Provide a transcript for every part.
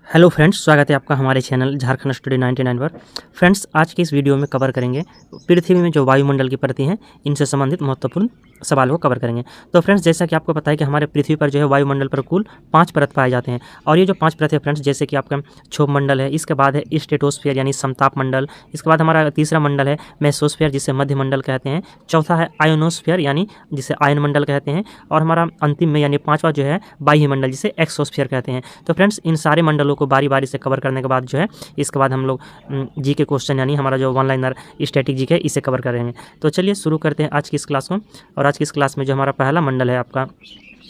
Hello friends, स्वागत है आपका हमारे चैनल झारखंड स्टडी 99 पर। फ्रेंड्स, आज की इस वीडियो में कवर करेंगे पृथ्वी में जो वायुमंडल की परतें हैं इनसे संबंधित महत्वपूर्ण सवालों को कवर करेंगे। तो फ्रेंड्स, जैसा कि आपको पता है कि हमारे पृथ्वी पर जो है वायुमंडल पर कुल 5 परत पाए जाते हैं। और ये जो 5 परत है फ्रेंड्स, जैसे कि आपका क्षोभ मंडल है, इसके बाद है स्ट्रेटोस्फीयर यानी समताप मंडल, इसके बाद हमारा तीसरा मंडल है मेसोस्फीयर जिसे मध्य मंडल कहते हैं, चौथा है आयोनोस्फीयर यानी जिसे आयन मंडल कहते हैं, और हमारा अंतिम में यानी 5वां जो है बाह्य मंडल जिसे एक्सोस्फीयर कहते हैं। तो फ्रेंड्स, इन सारे मंडलों को बारी बारी से कवर करने के बाद जो है इसके बाद हम लोग जी के क्वेश्चन यानी हमारा जो वन लाइनर स्टैटिक जी के इसे कवर करेंगे। तो चलिए शुरू करते हैं आज की इस क्लास को। और आज की इस क्लास में जो हमारा पहला मंडल है आपका,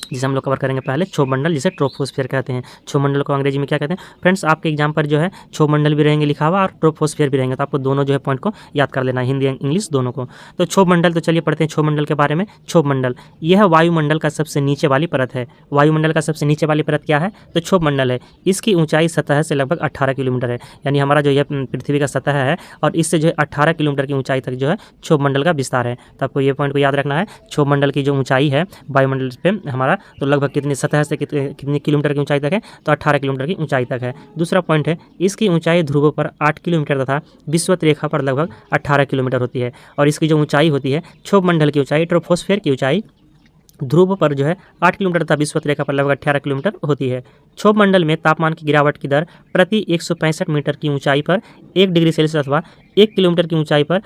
जिसे हम लोग कवर करेंगे पहले, क्षोभ मंडल जिसे ट्रोपोस्फीयर कहते हैं। क्षोभ मंडल को अंग्रेजी में क्या कहते हैं फ्रेंड्स? आपके एग्जाम पर जो है क्षोभ मंडल भी रहेंगे लिखा हुआ और ट्रोपोस्फीयर भी रहेंगे, तो आपको दोनों जो है पॉइंट को याद कर लेना है, हिंदी इंग्लिश दोनों को। तो क्षोभ मंडल, तो चलिए पढ़ते हैं क्षोभ मंडल के बारे में। क्षोभ मंडल यह वायुमंडल का सबसे नीचे वाली परत है। वायुमंडल का सबसे नीचे वाली परत क्या है? तो क्षोभ मंडल है। इसकी ऊंचाई सतह से लगभग 18 किलोमीटर है, यानी हमारा जो यह पृथ्वी का सतह है और इससे जो है 18 किलोमीटर की ऊंचाई तक जो है क्षोभ मंडल का विस्तार है। तो आपको ये पॉइंट को याद रखना है। क्षोभ मंडल की जो ऊंचाई है वायुमंडल पे हमारा, तो लगभग कितनी सतह से कितने किलोमीटर की ऊंचाई तक है? तो 18 किलोमीटर की ऊंचाई तक है। दूसरा पॉइंट है, इसकी ऊंचाई ध्रुवों पर 8 किलोमीटर तथा विषुवत रेखा पर लगभग 18 किलोमीटर होती है। और इसकी जो ऊंचाई होती है क्षोभ मंडल की ऊंचाई, ट्रोपोस्फीयर की ऊंचाई ध्रुव पर जो है 8 किलोमीटर तथा विषुवत रेखा पर लगभग 18 किलोमीटर होती है। क्षोभ मंडल में तापमान की गिरावट की दर प्रति 165 मीटर की ऊंचाई पर 1 डिग्री सेल्सियस अथवा 1 किलोमीटर की ऊंचाई पर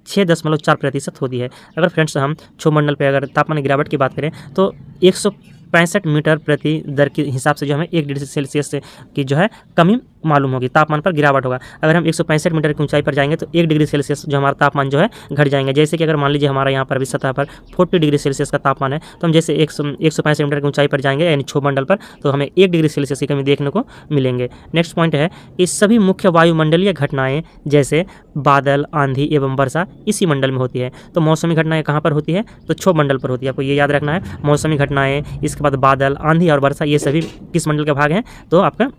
6.4% होती है। अगर फ्रेंड्स हम क्षोभ मंडल पर अगर तापमान गिरावट की बात करें तो 165 मीटर प्रति दर के हिसाब से जो हमें 1 डिग्री सेल्सियस की जो है कमी मालूम होगी, तापमान पर गिरावट होगा। अगर हम 165 मीटर की ऊंचाई पर जाएंगे तो 1 डिग्री सेल्सियस जो हमारा तापमान जो है घट जाएंगे। जैसे कि अगर मान लीजिए हमारा यहाँ पर भी सतह पर 40 डिग्री सेल्सियस का तापमान है, तो हम जैसे 165 मीटर की ऊंचाई पर जाएंगे यानी क्षोभ मंडल पर, तो हमें 1 डिग्री सेल्सियस की कमी देखने को मिलेंगे। नेक्स्ट पॉइंट है कि सभी मुख्य वायुमंडलीय घटनाएं जैसे बादल, आंधी एवं वर्षा इसी मंडल में होती है। तो मौसमी घटनाएं कहाँ पर होती है? तो क्षोभ मंडल पर होती है। आपको ये याद रखना है। मौसमी घटनाएं, इसके बाद बादल, आंधी और वर्षा, ये सभी किस मंडल के भाग हैं? तो आपका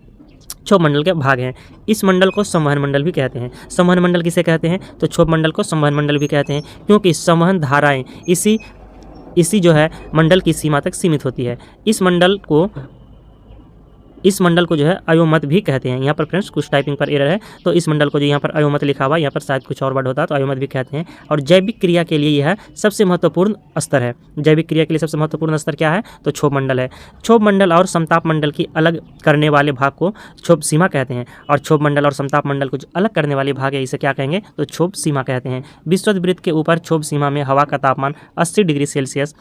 क्षोभ मंडल के भाग हैं। इस मंडल को संवहन मंडल भी कहते हैं। संवहन मंडल किसे कहते हैं? तो क्षोभ मंडल को संवहन मंडल भी कहते हैं, क्योंकि संवहन धाराएं इसी जो है मंडल की सीमा तक सीमित होती है। इस मंडल को जो है अयोमत भी कहते हैं। यहाँ पर फ्रेंड्स कुछ टाइपिंग पर एरर है, तो इस मंडल को जो यहाँ पर अयोमत लिखा हुआ है, यहाँ पर शायद कुछ और वर्ड होता है, तो अयोमत भी कहते हैं। और जैविक क्रिया के लिए यह सबसे महत्वपूर्ण स्तर है। जैविक क्रिया के लिए सबसे महत्वपूर्ण स्तर क्या है? तो क्षोभ मंडल है। क्षोभ मंडल और समताप मंडल की अलग करने वाले भाग को क्षोभ सीमा कहते हैं, और क्षोभ मंडल और समताप मंडल को जो अलग करने वाले भाग है इसे क्या कहेंगे? तो क्षोभ सीमा कहते हैं। विषुवत वृत्त के ऊपर क्षोभ सीमा में हवा का तापमान 80 डिग्री सेल्सियस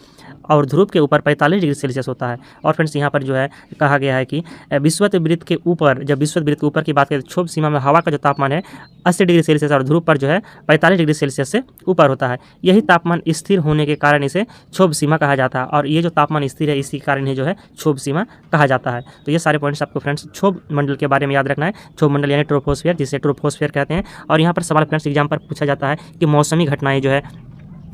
और ध्रुव के ऊपर 45 डिग्री सेल्सियस होता है। और फ्रेंड्स, यहाँ पर जो है कहा गया है कि विषुवत वृत्त के ऊपर, जब विषुवत वृत्त के ऊपर की बात करें तो क्षोभ सीमा में हवा का जो तापमान है 80 डिग्री सेल्सियस और ध्रुव पर जो है 45 डिग्री सेल्सियस से ऊपर होता है। यही तापमान स्थिर होने के कारण इसे क्षोभ सीमा कहा जाता है, और ये जो तापमान स्थिर है इसी कारण ही जो है क्षोभ सीमा कहा जाता है। तो ये सारे पॉइंट्स आपको फ्रेंड्स क्षोभ मंडल के बारे में याद रखना है। क्षोभ मंडल यानी ट्रोपोस्फीयर, जिसे ट्रोपोस्फीयर कहते हैं। और यहाँ पर सवाल फ्रेंड्स एग्जाम पर पूछा जाता है कि मौसमी घटनाएं जो है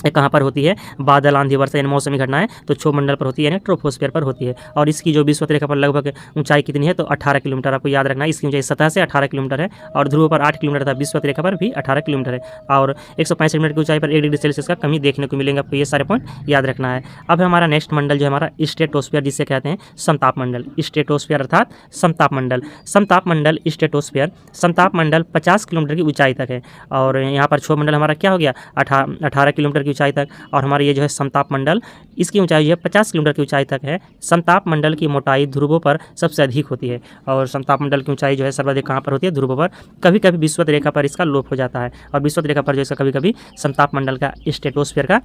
कहाँ पर होती है? बादल, आंधी, वर्षा यानी मौसमी घटनाएं तो क्षोभ मंडल पर होती है यानी ट्रोपोस्फीयर पर होती है। और इसकी जो विषुवत रेखा पर लगभग ऊंचाई कितनी है? तो 18 किलोमीटर। आपको याद रखना है, इसकी ऊंचाई सतह से 18 किलोमीटर है, और ध्रुव पर 8 किलोमीटर था, विषुवत रेखा पर भी 18 किलोमीटर है, और 165 मीटर की ऊंचाई पर 1 डिग्री सेल्सियस का कमी देखने को मिलेंगे। आपको ये सारे पॉइंट याद रखना है। अब हमारा नेक्स्ट मंडल जो है हमारा स्ट्रेटोस्फीयर, जिसे कहते हैं समताप मंडल। स्ट्रेटोस्फीयर अर्थात समताप मंडल। समताप मंडल स्ट्रेटोस्फीयर, समताप मंडल 50 किलोमीटर की ऊंचाई तक है। और यहाँ पर क्षोभ मंडल हमारा क्या हो गया? 18 किलोमीटर की ऊंचाई तक। और हमारा ये जो है समताप मंडल, इसकी ऊंचाई जो है 50 किलोमीटर की ऊंचाई तक है। समताप मंडल की मोटाई ध्रुवों पर सबसे अधिक होती है, और समताप मंडल की ऊंचाई जो है सर्वाधिक कहाँ पर होती है? ध्रुवों पर। कभी कभी विषुवत रेखा पर इसका लोप हो जाता है, और विषुवत रेखा पर जो इसका कभी कभी समताप मंडल का स्ट्रेटोस्फीयर का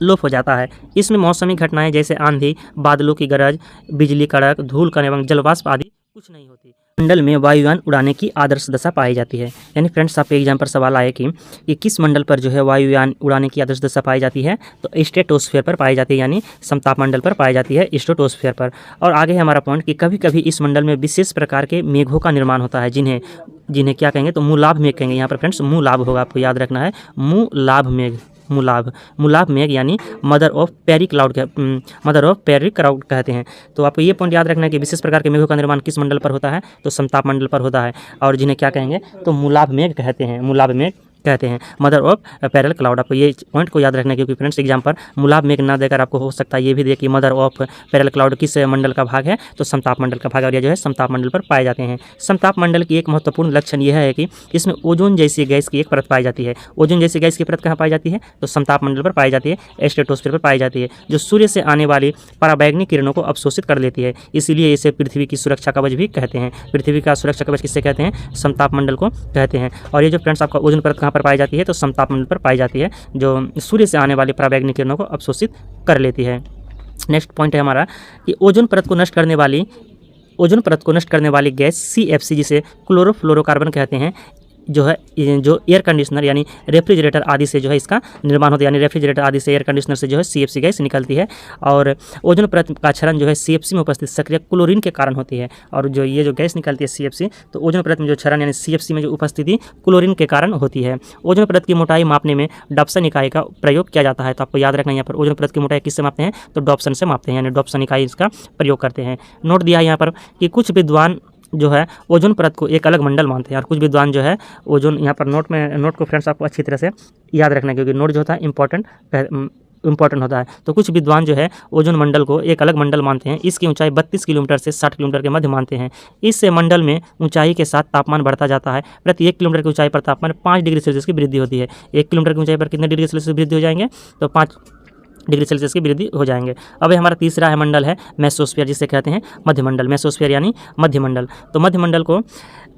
लोप हो जाता है। इसमें मौसमी घटनाएं जैसे आंधी, बादलों की गरज, बिजली कड़क, धूलकण एवं जलवाष्प आदि कुछ नहीं होती। मंडल में वायुयान उड़ाने की आदर्श दशा पाई जाती है। यानी फ्रेंड्स, आपके एग्जाम पर सवाल आए कि किस मंडल पर जो है वायुयान उड़ाने की आदर्श दशा पाई जाती है? तो स्ट्रेटोस्फीयर पर पाई जाती है, यानी समताप मंडल पर पाई जाती है, स्ट्रेटोस्फीयर पर। और आगे है हमारा पॉइंट कि कभी कभी इस मंडल में विशेष प्रकार के मेघों का निर्माण होता है, जिन्हें क्या कहेंगे? तो मूलाभ मेघ कहेंगे। यहाँ पर फ्रेंड्स मूलाभ होगा, आपको याद रखना है, मूलाभ मेघ। मूलाभ मेघ यानी मदर ऑफ पेरी क्लाउड कहते हैं। तो आपको ये पॉइंट याद रखना है कि विशेष प्रकार के मेघों का निर्माण किस मंडल पर होता है? तो समताप मंडल पर होता है, और जिन्हें क्या कहेंगे? तो मूलाभ मेघ कहते हैं। मूलाभ मेघ कहते हैं, मदर ऑफ पैरेलल क्लाउड। आपको ये पॉइंट को याद रखना है, क्योंकि फ्रेंड्स एग्जाम पर मुलाब में ना देकर आपको हो सकता है ये भी दे कि मदर ऑफ पैरेलल क्लाउड किस मंडल का भाग है, तो समताप मंडल का भाग, और ये जो है समताप मंडल पर पाए जाते हैं। समताप मंडल की एक महत्वपूर्ण लक्षण यह है कि इसमें ओजोन जैसी गैस की एक परत पाई जाती है। ओजोन जैसी गैस की परत कहाँ पाई जाती है, तो समताप मंडल पर पाई जाती है, स्ट्रेटोस्फीयर पर पाई जाती है, जो सूर्य से आने वाली पराबैंगनी किरणों को अवशोषित कर लेती है। इसीलिए इसे पृथ्वी की सुरक्षा कवच भी कहते हैं। पृथ्वी का सुरक्षा कवच किससे कहते हैं, समताप मंडल को कहते हैं। और ये जो फ्रेंड्स आपका ओजोन परत कहाँ पर पाई जाती है, तो समताप मंडल पर पाई जाती है, जो सूर्य से आने वाली पराबैंगनी किरणों को अवशोषित कर लेती है। नेक्स्ट पॉइंट है हमारा कि ओजोन परत को नष्ट करने वाली गैस CFC, जिसे क्लोरोफ्लोरोकार्बन कहते हैं, जो एयर कंडीशनर यानी रेफ्रिजरेटर आदि से जो है इसका निर्माण होता है, यानी रेफ्रिजरेटर आदि से एयर कंडीशनर से जो है CFC गैस निकलती है। और ओजोन परत का क्षरण जो है CFC में उपस्थित सक्रिय क्लोरीन के कारण होती है। और जो ये जो गैस निकलती है CFC, तो ओजोन परत में जो क्षरण यानी CFC में जो उपस्थिति क्लोरीन के कारण होती है। ओजोन परत की मोटाई मापने में डॉप्सन इकाई का प्रयोग किया जाता है। तो आपको याद रखना है यहाँ पर ओजोन परत की मोटाई किससे मापते हैं, तो डॉप्सन से मापते हैं, यानी डॉप्सन इकाई इसका प्रयोग करते हैं। नोट दिया है यहाँ पर कि कुछ विद्वान जो है ओजोन परत को एक अलग मंडल मानते हैं, और कुछ विद्वान जो है ओजोन, यहाँ पर नोट को फ्रेंड्स आपको अच्छी तरह से याद रखना है, क्योंकि नोट जो होता है इंपॉर्टेंट होता है। तो कुछ विद्वान जो है ओजोन मंडल को एक अलग मंडल मानते हैं। इसकी ऊंचाई 32 किलोमीटर से 60 किलोमीटर के मध्य मानते हैं। इस मंडल में ऊंचाई के साथ तापमान बढ़ता जाता है। प्रति 1 किलोमीटर की ऊंचाई पर तापमान 5 डिग्री सेल्सियस की वृद्धि होती है। 1 किलोमीटर की ऊंचाई पर कितने डिग्री सेल्सियस वृद्धि हो जाएंगे, तो 5 डिग्री सेल्सियस की वृद्धि हो जाएंगे। अब हमारा तीसरा है मंडल है मेसोस्फीयर, जिसे कहते हैं मध्यमंडल। मेसोस्फीयर यानी मध्यमंडल। तो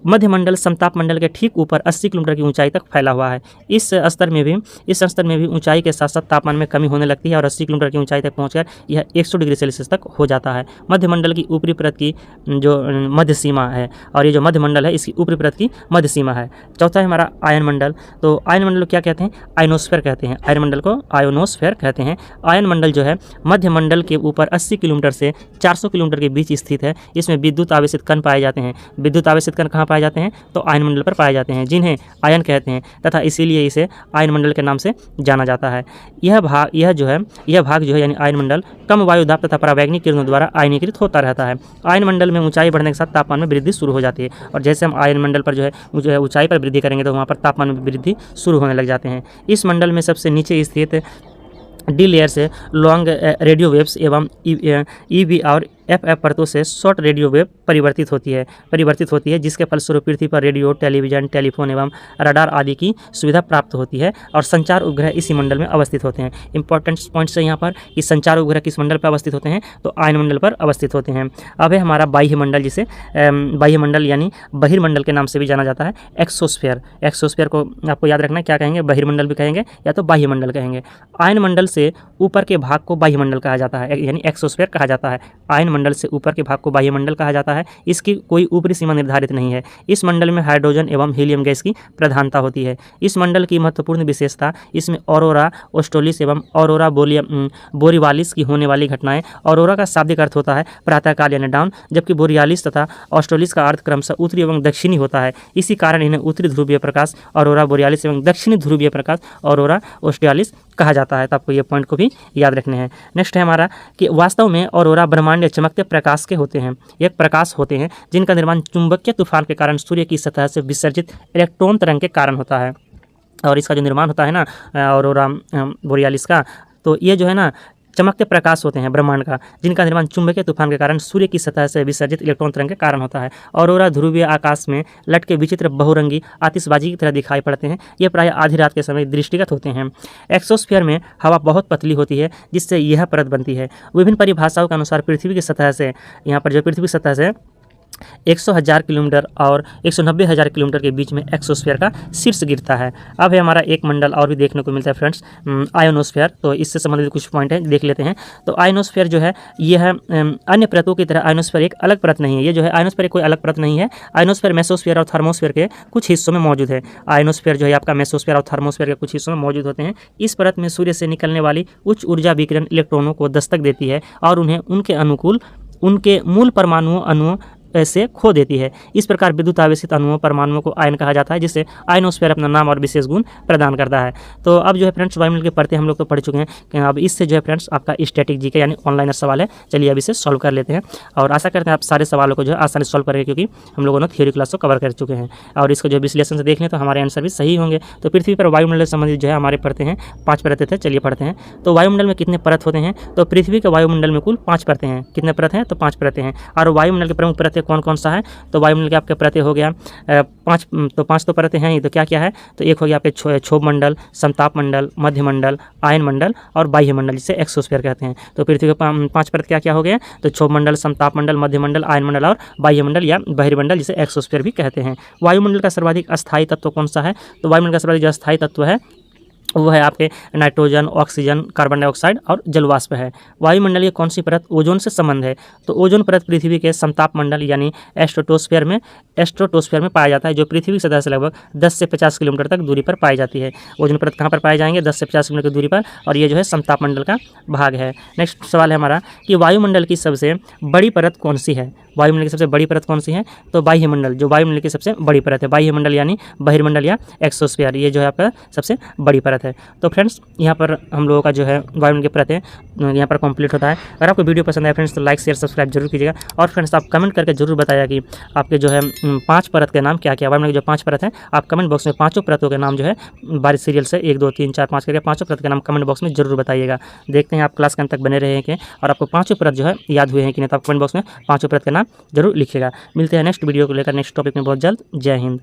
मध्यमंडल समताप मंडल के ठीक ऊपर 80 किलोमीटर की ऊंचाई तक फैला हुआ है। इस स्तर में भी ऊंचाई के साथ साथ तापमान में कमी होने लगती है, और 80 किलोमीटर की ऊंचाई तक पहुंचकर यह 100 डिग्री सेल्सियस तक हो जाता है। मध्यमंडल की ऊपरी परत की जो मध्य सीमा है, और ये जो मध्यमंडल है इसकी ऊपरी परत की मध्य सीमा है। चौथा है हमारा आयन मंडल। तो आयन मंडल को क्या कहते हैं, आयनोस्फीयर कहते हैं। आयन मंडल को आयोनोस्फीयर कहते हैं। आयन मंडल जो है मध्य मंडल के ऊपर 80 किलोमीटर से 400 किलोमीटर के बीच स्थित है। इसमें विद्युत आवेशित कण पाए जाते हैं। विद्युत आवेशित कण कहाँ पाए जाते हैं, तो आयन मंडल पर पाए जाते हैं, जिन्हें आयन कहते हैं, तथा इसीलिए इसे आयन मंडल के नाम से जाना जाता है। यह भाग जो है यानी आयन मंडल कम वायु दाब तथा पराबैंगनी किरणों द्वारा आयनीकृत होता रहता है। आयन मंडल में ऊंचाई बढ़ने के साथ तापमान में वृद्धि शुरू हो जाती है, और जैसे हम आयन मंडल पर जो है ऊंचाई पर वृद्धि करेंगे तो वहाँ पर तापमान में वृद्धि शुरू होने लग जाते हैं। इस मंडल में सबसे नीचे स्थित डी लेयर से लॉन्ग रेडियो वेव्स एवं EV और FF परतों से शॉर्ट रेडियो वेव परिवर्तित होती है, जिसके फलस्वरूप पृथ्वी पर रेडियो, टेलीविजन, टेलीफोन एवं रडार आदि की सुविधा प्राप्त होती है, और संचार उपग्रह इसी मंडल में अवस्थित होते हैं। इंपॉर्टेंट पॉइंट्स है यहाँ पर कि संचार उपग्रह किस मंडल पर अवस्थित होते हैं, तो आयन मंडल पर अवस्थित होते हैं। अब है हमारा बाह्य मंडल, जिसे बाह्य मंडल यानी बहिर्मंडल के नाम से भी जाना जाता है, एक्सोस्फीयर। एक्सोस्फीयर को आपको याद रखना, क्या कहेंगे, बहिर्मंडल भी कहेंगे या तो बाह्य मंडल कहेंगे। आयन मंडल से ऊपर के भाग को बाह्य मंडल कहा जाता है, यानी एक्सोस्फीयर कहा जाता है। आयन मंडल से ऊपर के भाग को बाह्य मंडल कहा जाता है। इसकी कोई ऊपरी सीमा निर्धारित नहीं है। इस मंडल में हाइड्रोजन एवं हीलियम गैस की प्रधानता होती है। इस मंडल की महत्वपूर्ण विशेषता, इसमें ऑरोरा ऑस्ट्रेलिस एवं ऑरोरा बोरिवालिस की होने वाली घटनाएं। ऑरोरा का शाब्दिक अर्थ होता है प्रातःकाल यानी डाउन, जबकि बोरियालिस तथा ऑस्ट्रेलिस का अर्थ क्रमशः उत्तरी एवं दक्षिणी होता है। इसी कारण इन्हें उत्तरी ध्रुवीय प्रकाश ऑरोरा बोरियालिस एवं दक्षिणी ध्रुवीय प्रकाश ऑरोरा ऑस्ट्रेलिस कहा जाता है। तो आपको ये पॉइंट को भी याद रखने हैं। नेक्स्ट है हमारा कि वास्तव में ऑरोरा ब्रह्मांड चमकते प्रकाश के होते हैं। एक प्रकाश होते हैं जिनका निर्माण चुंबकीय तूफान के कारण सूर्य की सतह से विसर्जित इलेक्ट्रॉन तरंग के कारण होता है। और इसका जो निर्माण होता है ना ऑरोरा बोरियालिस का, तो ये जो है ना चमकते प्रकाश होते हैं ब्रह्मांड का, जिनका निर्माण चुंबकीय तूफान के कारण सूर्य की सतह से विसर्जित इलेक्ट्रॉन तरंग के कारण होता है। ऑरोरा ध्रुवीय आकाश में लटके विचित्र बहुरंगी आतिशबाजी की तरह दिखाई पड़ते हैं। ये प्रायः आधी रात के समय दृष्टिगत होते हैं। एक्सोस्फीयर में हवा बहुत पतली होती है, जिससे यह परत बनती है। विभिन्न परिभाषाओं के अनुसार पृथ्वी की सतह से, यहाँ पर जो पृथ्वी की सतह से 100,000 किलोमीटर और 190,000 किलोमीटर के बीच में एक्सोस्फीयर का शीर्ष गिरता है। अब है हमारा एक मंडल और भी देखने को मिलता है फ्रेंड्स, आयोनोस्फीयर। तो इससे संबंधित कुछ पॉइंट है, देख लेते हैं। तो आयोनोस्फीयर जो है यह अन्य परतों की तरह आयोनोस्फीयर एक अलग परत नहीं है। ये जो है आयोनोस्फीयर कोई अलग परत नहीं है। आयोनोस्फीयर मेसोस्फीयर और थर्मोस्फीयर के कुछ हिस्सों में मौजूद है। आयोनोस्फीयर जो है आपका मेसोस्फीयर और थर्मोस्फीयर के कुछ हिस्सों में मौजूद होते हैं। इस परत में सूर्य से निकलने वाली उच्च ऊर्जा विकिरण इलेक्ट्रॉनों को दस्तक देती है और उन्हें उनके मूल परमाणु से खो देती है। इस प्रकार विद्युत आवेशित अणुओं परमाणुओं को आयन कहा जाता है, जिससे आयनोस्फीयर अपना नाम और विशेष गुण प्रदान करता है। तो अब जो है फ्रेंड्स वायुमंडल की परतें हम लोग तो पढ़ चुके हैं कि अब इससे जो है फ्रेंड्स आपका स्टैटिक जीके यानी ऑनलाइन सवाल है। चलिए अब इसे सॉल्व कर लेते हैं और आशा करते हैं आप सारे सवालों को जो है आसानी से सॉल्व करेंगे, क्योंकि हम लोगों ने थ्योरी क्लास को कवर कर चुके हैं और इसको जो विश्लेषण से देख लें तो हमारे आंसर भी सही होंगे। तो पृथ्वी पर वायुमंडल से संबंधित जो है हमारे परतें हैं 5 परतें थे। चलिए पढ़ते हैं। तो वायुमंडल में कितने परत होते हैं? तो पृथ्वी के वायुमंडल में कुल 5 परतें हैं। कितने परत हैं? तो 5 परतें हैं। और वायुमंडल के प्रमुख परतें कौन कौन सा है? तो वायुमंडल के आपके परतें हो गया 5 तो परतें हैं ही। तो क्या क्या है? तो एक हो गया आपके क्षोभ मंडल, समताप मंडल, मध्य मंडल, आयन मंडल और बाह्य मंडल, जिसे एक्सोस्फीयर कहते हैं। तो पृथ्वी के 5 परत क्या क्या हो गए? तो क्षोभ मंडल, समताप मंडल, मध्य मंडल, आयन मंडल और बाह्य मंडल या बहिर्मंडल, जिसे एक्सोस्फीयर भी कहते हैं। वायुमंडल का सर्वाधिक अस्थायी तत्व कौन सा है? तो वायुमंडल का सर्वाधिक जो अस्थायी तत्व है वो है आपके नाइट्रोजन, ऑक्सीजन, कार्बन डाइऑक्साइड और जलवाष्प है। वायुमंडल की कौन सी परत ओजोन से संबंध है? तो ओजोन परत पृथ्वी के समताप मंडल यानी स्ट्रेटोस्फीयर में पाया जाता है, जो पृथ्वी की सतह से लगभग 10 से 50 किलोमीटर तक दूरी पर पाई जाती है। ओजोन परत कहाँ पर पाए जाएंगे? 10 से 50 किलोमीटर की दूरी पर, और ये जो है समताप मंडल का भाग है। नेक्स्ट सवाल है हमारा कि वायुमंडल की सबसे बड़ी परत कौन सी है? वायुमंडल की सबसे बड़ी परत कौन सी है? तो बाह्य मंडल, जो वायुमंडल की सबसे बड़ी परत है। बाह्य मंडल यानी बहिर्मंडल या एक्सोस्फीयर, ये जो है आपका सबसे बड़ी परत है। तो फ्रेंड्स यहाँ पर हम लोगों का जो है वायुमंडल की परतें यहाँ पर कंप्लीट होता है। अगर आपको वीडियो पसंद आए फ्रेंड्स तो लाइक शेयर सब्सक्राइब जरूर कीजिएगा। और फ्रेंड्स आप कमेंट करके जरूर बताइए कि आपके जो है 5 परत के नाम क्या क्या। वायुमंडल की जो 5 परत है आप कमेंट बॉक्स में 5 परतों के नाम जो है बारिश सीरियल से 1 2 3 4 5 करके 5 परत के नाम कमेंट बॉक्स में जरूर बताइएगा। देखते हैं आप क्लास के अंत तक बने रहेंगे और आपको 5 परत जो है याद हुए हैं कि नहीं। तो आप कमेंट बॉक्स में 5 परत के नाम जरूर लिखिएगा। मिलते हैं नेक्स्ट वीडियो को लेकर नेक्स्ट टॉपिक में बहुत जल्द। जय हिंद।